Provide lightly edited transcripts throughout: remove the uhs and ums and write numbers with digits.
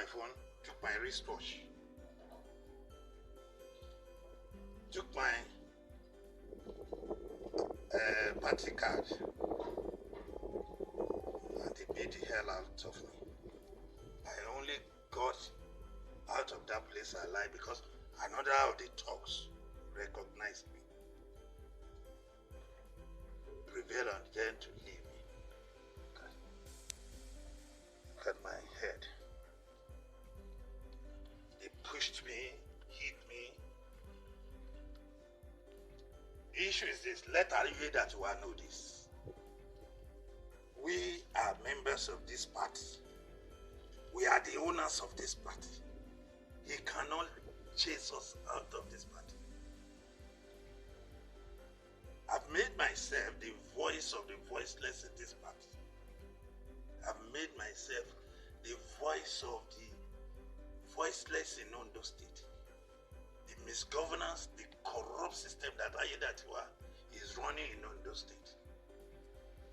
phone, took my wristwatch, took my party card, and they beat the hell out of me. I only got out of that place alive because another of the thugs recognized me. Prevailed on them to leave me. Look at my head. They pushed me, hit me. The issue is this, let Ayedatiwa know this. We are members of this party. We are the owners of this party. He cannot chase us out of this party. I've made myself the voice of the voiceless in this party. I've made myself the voice of the voiceless in Ondo State. The misgovernance, the corrupt system that Ayedatiwa is running in Ondo State.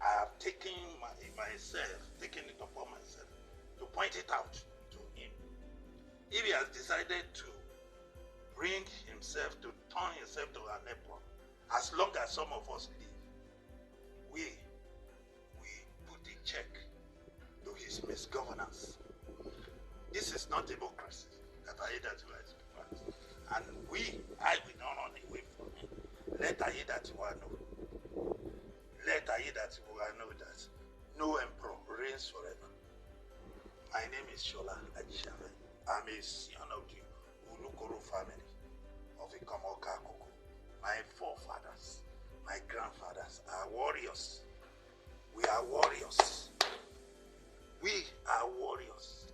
I have taken it upon myself to point it out to him. If he has decided to bring himself, to turn himself to an airport, as long as some of us live, we put a check to his misgovernance. This is not democracy that Ayedatiwa is referring. And I will not run away from him. Let Ayedatiwa know. Let Ayedatiwa know that no emperor reigns forever. My name is Shola Ajishave. I'm a son of the Ulukoro family of Ikomoka Koko. My forefathers, my grandfathers are warriors. We are warriors. We are warriors.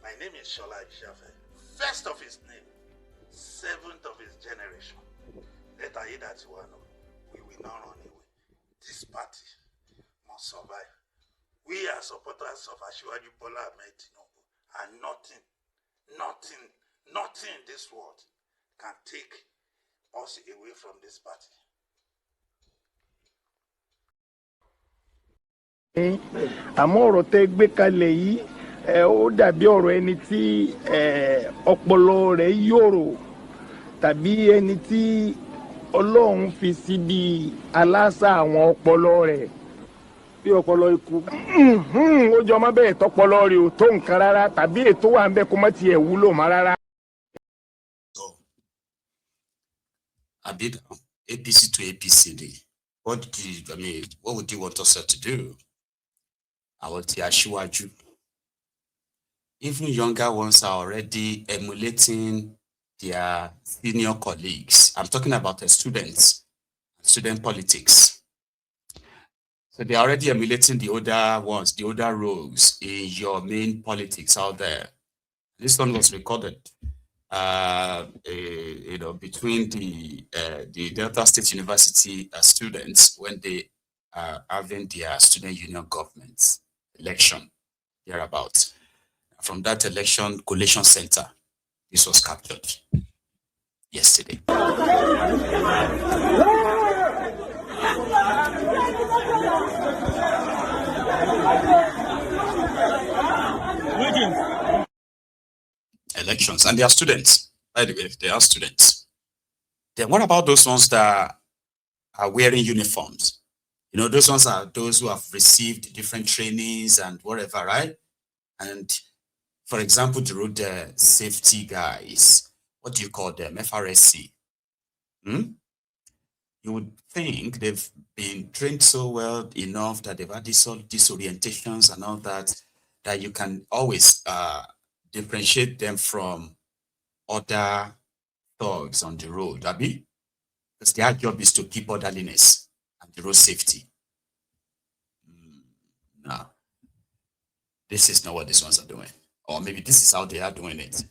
My name is Shola Ajishave. First of his name, seventh of his generation. Let Ayedatiwa know. We will not run away. This party must survive. We are supporters of Asiwaju Bola Ahmed Tinubu, and nothing in this world can take us away from this party. Àmọ́ ọ̀rọ̀ tẹ́ gbé kalẹ̀ yìí ó dàbí ọ̀rọ̀ ẹni tí ọpọlọ rẹ̀ yòrò tàbí ẹni tí Ọlọ́run fi síbi aláṣà àwọn ọpọlọ rẹ̀ bí ọpọlọ ikú ó jọ má bẹ́ẹ̀ tọpọlọ rẹ̀ ò tó nǹkan rárá tàbí ètò wà ń bẹ kó má tiẹ̀ wúlò má rárá. Abid, APC to APC, what would you want us to do? Àwọn tí aṣíwájú, even younger ones are already emulating their senior colleagues. I'm talking about the students, student politics. So they're already emulating the older ones, the older rogues in your main politics out there. This one was recorded, between the Delta State University students when they are having their student union government election thereabouts. From that election collation center, this was captured yesterday. Elections, and they are students. By the way, they are students. Then what about those ones that are wearing uniforms? Those ones are those who have received different trainings and whatever, right? And for example, the road safety guys, what do you call them? FRSC. You would think they've been trained so well enough that they've had these disorientations and all that you can always differentiate them from other thugs on the road, Abi? Because their job is to keep orderliness and the road safety. No. This is not what these ones are doing. Or maybe this is how they are doing it.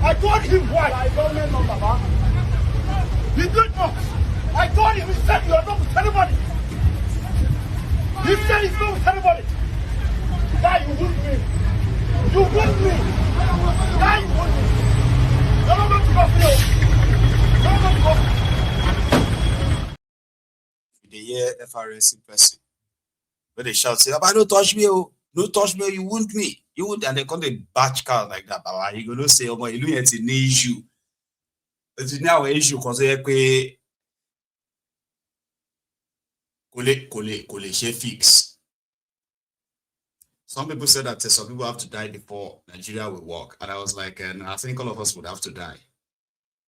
I told him why. I don't know, Baba. He did not. I told him, he said you are not with anybody. He said he's not with anybody. That you would me. You want me? Why you want me? You're not going to go for you. You're not going to go. The year FRSC person. But they shout, say, "Baba, don't touch me, oh. Don't touch me, you wound me. You wound," and they come to batch card like that. Baba, you gonna say, "Oh my, you it's an issue. It's now an issue because they kole fix." Some people said that some people have to die before Nigeria will work, and I was like, and I think all of us would have to die.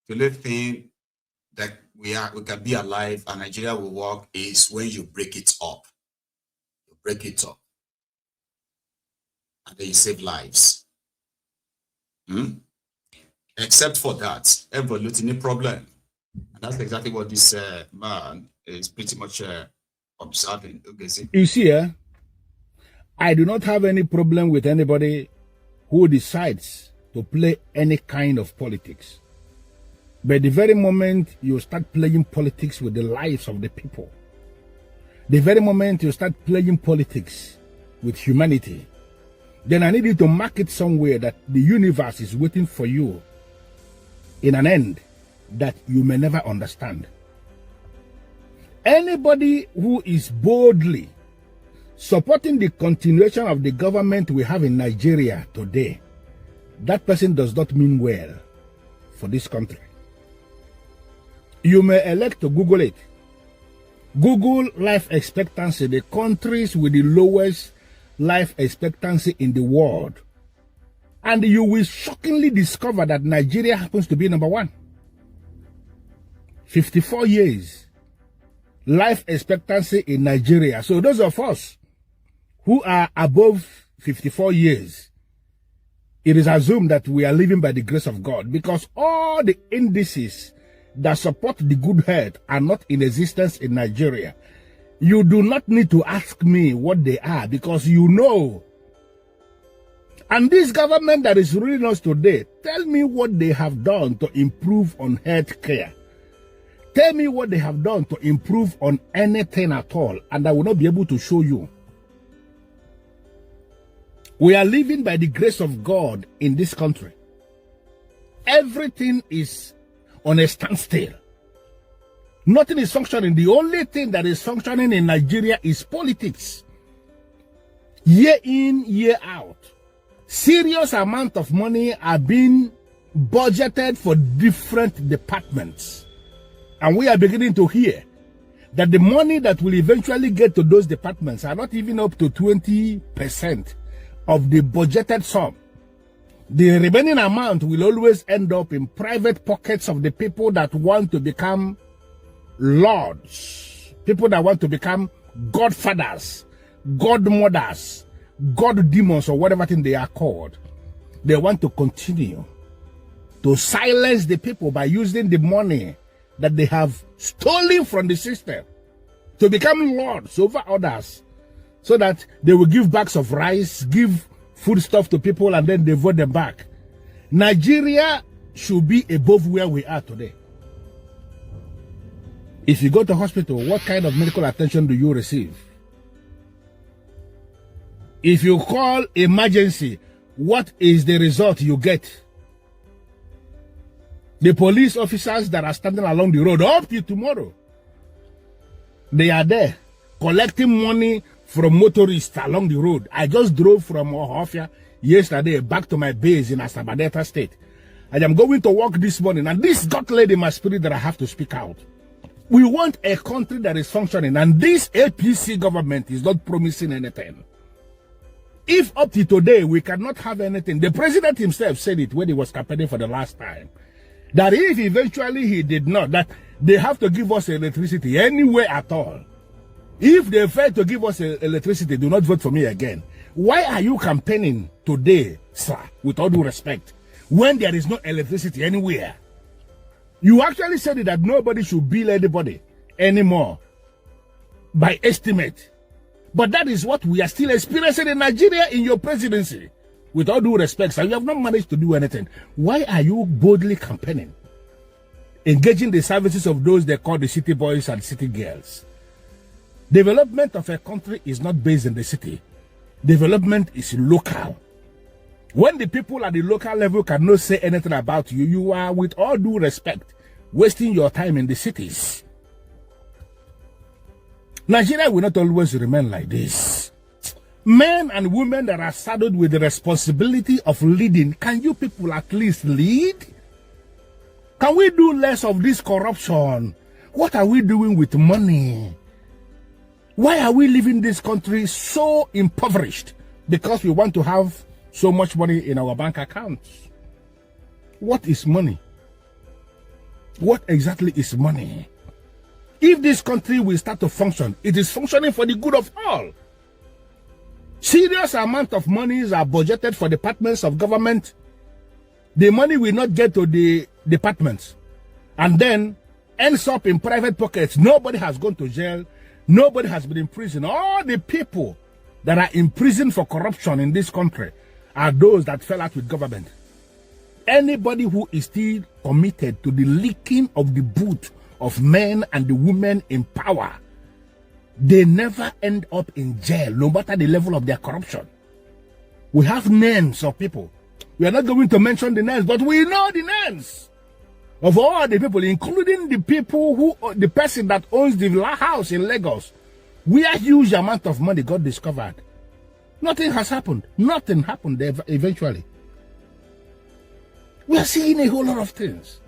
The only thing that we can be alive and Nigeria will work is when you break it up. You break it up. And then you save lives. Except for that, everybody any problem. And that's exactly what this man is pretty much observing. You see, I do not have any problem with anybody who decides to play any kind of politics. But the very moment you start playing politics with the lives of the people, the very moment you start playing politics with humanity, then I need you to mark it somewhere that the universe is waiting for you in an end that you may never understand. Anybody who is boldly supporting the continuation of the government we have in Nigeria today, that person does not mean well for this country. You may elect to Google it. Google life expectancy, the countries with the lowest life expectancy in the world. And you will shockingly discover that Nigeria happens to be number one. 54 years life expectancy in Nigeria. So those of us who are above 54 years, it is assumed that we are living by the grace of God, because all the indices that support the good health are not in existence in Nigeria. You do not need to ask me what they are, because you know. And this government that is ruling us today, tell me what they have done to improve on health care. Tell me what they have done to improve on anything at all, and I will not be able to show you. We are living by the grace of God in this country. Everything is on a standstill. Nothing is functioning. The only thing that is functioning in Nigeria is politics. Year in, year out. Serious amount of money are being budgeted for different departments. And we are beginning to hear that the money that will eventually get to those departments are not even up to 20% of the budgeted sum. The remaining amount will always end up in private pockets of the people that want to become lords, people that want to become godfathers, godmothers, god demons, or whatever thing they are called. They want to continue to silence the people by using the money that they have stolen from the system to become lords over others, so that they will give bags of rice, give food stuff to people, and then they vote them back. Nigeria should be above where we are today. If you go to hospital, what kind of medical attention do you receive? If you call emergency, what is the result you get? The police officers that are standing along the road up to tomorrow, they are there collecting money from motorists along the road. I just drove from Ohofia yesterday back to my base in Asaba Delta State. I am going to work this morning, and this got laid in my spirit that I have to speak out. We want a country that is functioning, and this APC government is not promising anything. If up to today we cannot have anything, the president himself said it when he was campaigning for the last time, that if eventually he did not, that they have to give us electricity anywhere at all. If they fail to give us electricity, do not vote for me again. Why are you campaigning today, sir, with all due respect, when there is no electricity anywhere? You actually said that nobody should bill anybody anymore by estimate. But that is what we are still experiencing in Nigeria in your presidency. With all due respect, sir, you have not managed to do anything. Why are you boldly campaigning, engaging the services of those they call the city boys and city girls? Development of a country is not based in the city. Development is local. When the people at the local level cannot say anything about you, you are, with all due respect, wasting your time in the cities. Nigeria will not always remain like this. Men and women that are saddled with the responsibility of leading, can you people at least lead? Can we do less of this corruption? What are we doing with money? Why are we leaving this country so impoverished? Because we want to have so much money in our bank accounts. What is money? What exactly is money? If this country will start to function, it is functioning for the good of all. Serious amount of monies are budgeted for departments of government. The money will not get to the departments and then ends up in private pockets. Nobody has gone to jail. Nobody has been in prison. All the people that are in prison for corruption in this country are those that fell out with government. Anybody who is still committed to the leaking of the boot of men and the women in power, they never end up in jail, no matter the level of their corruption. We have names of people. We are not going to mention the names, but we know the names of all the people, including the people who, the person that owns the house in Lagos, where a huge amount of money got discovered. Nothing has happened. Nothing happened there eventually. We are seeing a whole lot of things.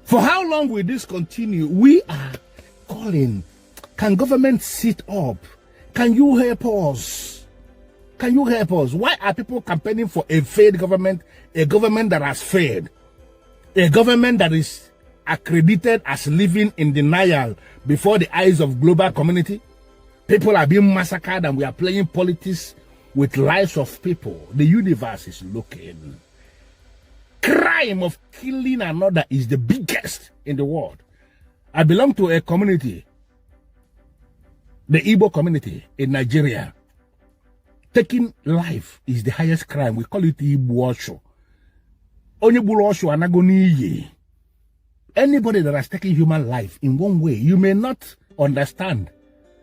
For how long will this continue? We are calling. Can government sit up? Can you help us? Can you help us? Why are people campaigning for a failed government? A government that has failed. A government that is accredited as living in denial before the eyes of global community. People are being massacred and we are playing politics with lives of people. The universe is looking. Crime of killing another is the biggest in the world. I belong to a community, the Igbo community in Nigeria. Taking life is the highest crime. We call it Igbo Osho. Anybody that has taken human life in one way, you may not understand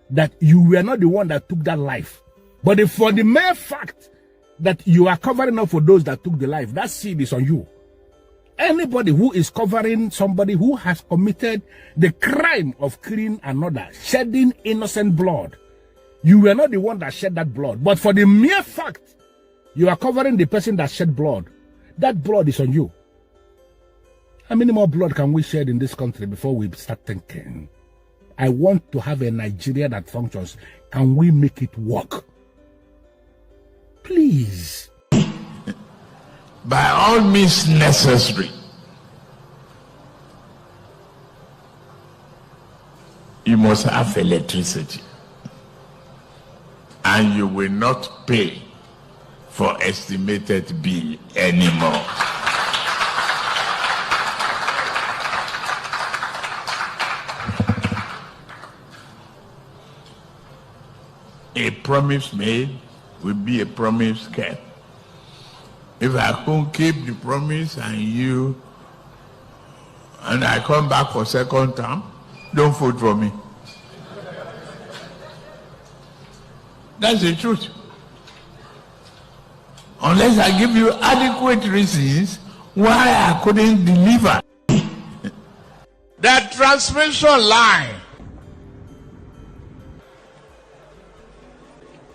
that you were not the one that took that life. But for the mere fact that you are covering up for those that took the life, that seed is on you. Anybody who is covering somebody who has committed the crime of killing another, shedding innocent blood, you were not the one that shed that blood. But for the mere fact you are covering the person that shed blood, that blood is on you. How many more blood can we shed in this country before we start thinking? I want to have a Nigeria that functions. Can we make it work? Please. By all means necessary, you must have electricity, and you will not pay for estimated bill anymore. A promise made will be a promise kept. If I can't keep the promise and I come back for second term, don't vote for me. That's the truth. Unless I give you adequate reasons why I couldn't deliver. That transmission line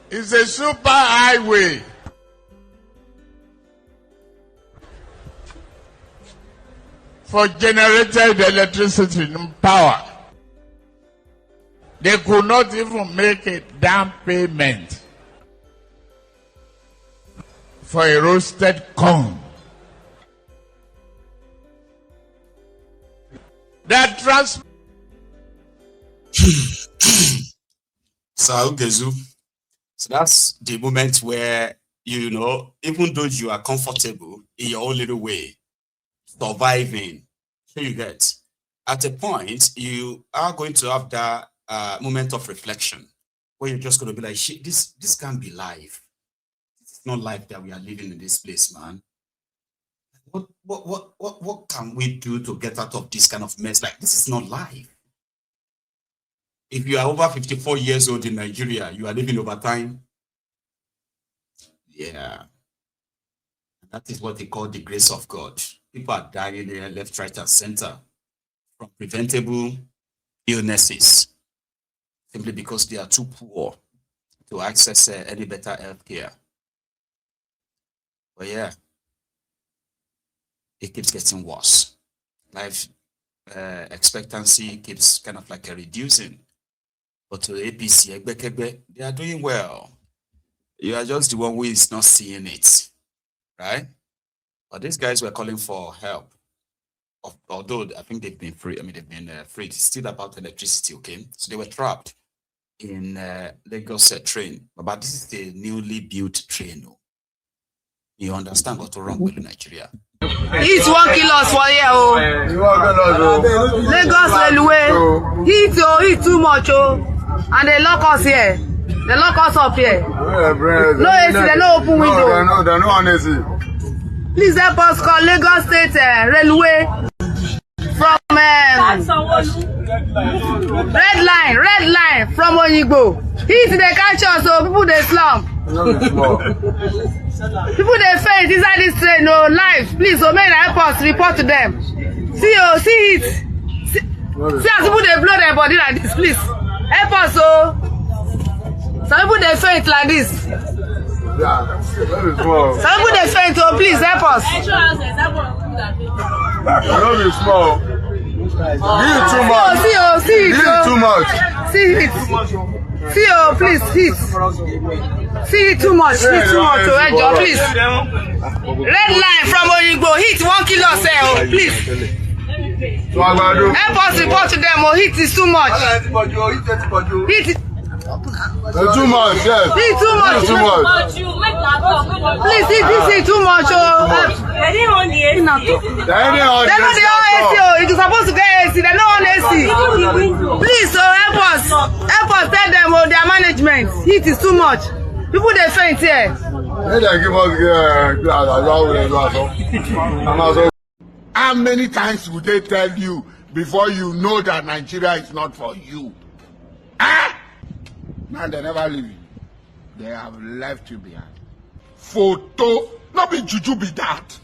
is a super highway. For generated electricity and power. They could not even make a down payment for a roasted corn. That So that's the moment where, even though you are comfortable in your own little way, surviving, so you get, at a point, you are going to have that moment of reflection where you're just going to be like, shit, this can't be life. It's not life that we are living in this place, man. What can we do to get out of this kind of mess? Like, this is not life. If you are over 54 years old in Nigeria, you are living over time. Yeah. That is what they call the grace of God. People are dying there, left, right, and center from preventable illnesses simply because they are too poor to access any better health care. But yeah, it keeps getting worse. Life expectancy keeps kind of like reducing. But to the APC, they are doing well. You are just the one who is not seeing it, right? But these guys were calling for help. Although I think they've been free. I mean, they've been freed. It's still about electricity, okay? So they were trapped in Lagos train. But this is the newly built train. You understand what's wrong with Nigeria? Heat won't kill us for here, oh. Lagos Railway. Heat too much, oh. And they lock us here. They lock us up here. No AC, they no open window. No, they're not on AC. Please help us call Lagos State Railway from red line from Oyigbo. Heat they catch us, so people they slump. People they faint inside this train, no life. Please, so may help us report to them. See it. See as people they blow their body like this, please. Help us, oh. Some people they faint like this. Yeah, very small. Some people they faint, oh, please help us. Very small. Give it too much. See it. Give it too much. See it. See, oh, please, heat. See it too much. Heat too much, oh, Ejo, please. Red line from Oyigbo. Heat 1 kilo, oh, please. Help us report to them, oh, heat is too much. Heat. Too much, yes. Heat too much. Too much. Please, this is too much, oh. They don't want the AC. They're not the AC, oh. It is supposed to get AC. They're not on AC. Please, so help us. Help us tell them, oh, their management. Heat is too much. People, they faint here. How many times would they tell you before you know that Nigeria is not for you? Ah! Now they never leave you. They have left you behind. Photo, not be juju be that.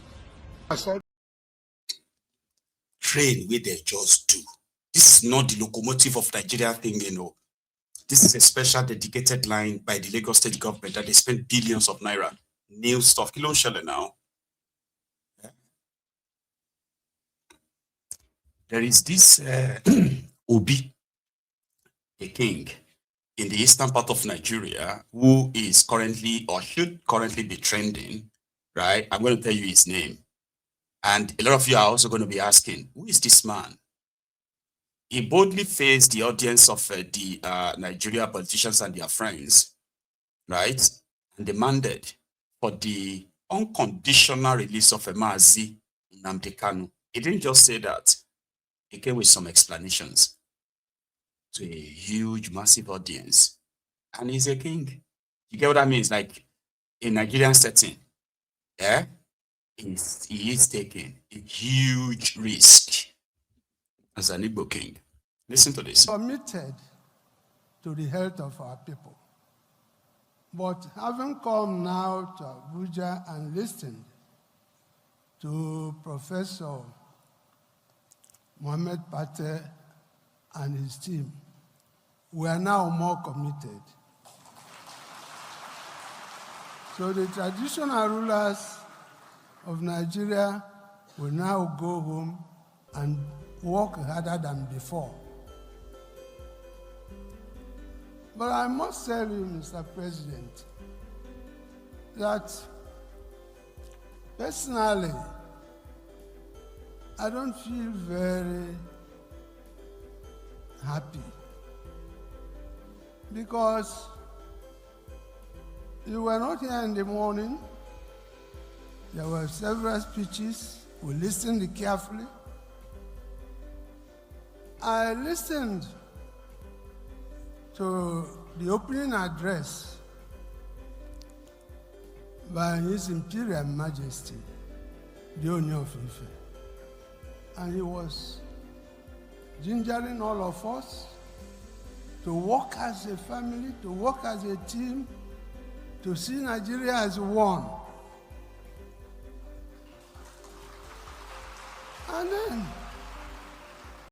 Train where they just do. This is not the locomotive of Nigeria thing, you know. This is a special dedicated line by the Lagos state government that they spent billions of naira. New stuff. Kilo shell now. There is this Obi, a king in the eastern part of Nigeria, who is currently or should currently be trending, right? I'm going to tell you his name. And a lot of you are also going to be asking, who is this man? He boldly faced the audience of the Nigeria politicians and their friends, right? And demanded for the unconditional release of Mazi Nnamdi Kanu. He didn't just say that. He came with some explanations to a huge, massive audience. And he's a king. You get what that means? Like, in Nigerian setting, yeah, he is taking a huge risk as an Igbo king. Listen to this. Committed to the health of our people. But having come now to Abuja and listened to Professor Mohammed Pate and his team, we are now more committed. So the traditional rulers of Nigeria will now go home and work harder than before. But I must tell you, Mr. President, that personally, I don't feel very happy because you were not here in the morning. There were several speeches. We listened carefully. I listened to the opening address by His Imperial Majesty, the Ooni of Ife. And he was gingering all of us to work as a family, to work as a team, to see Nigeria as one. And then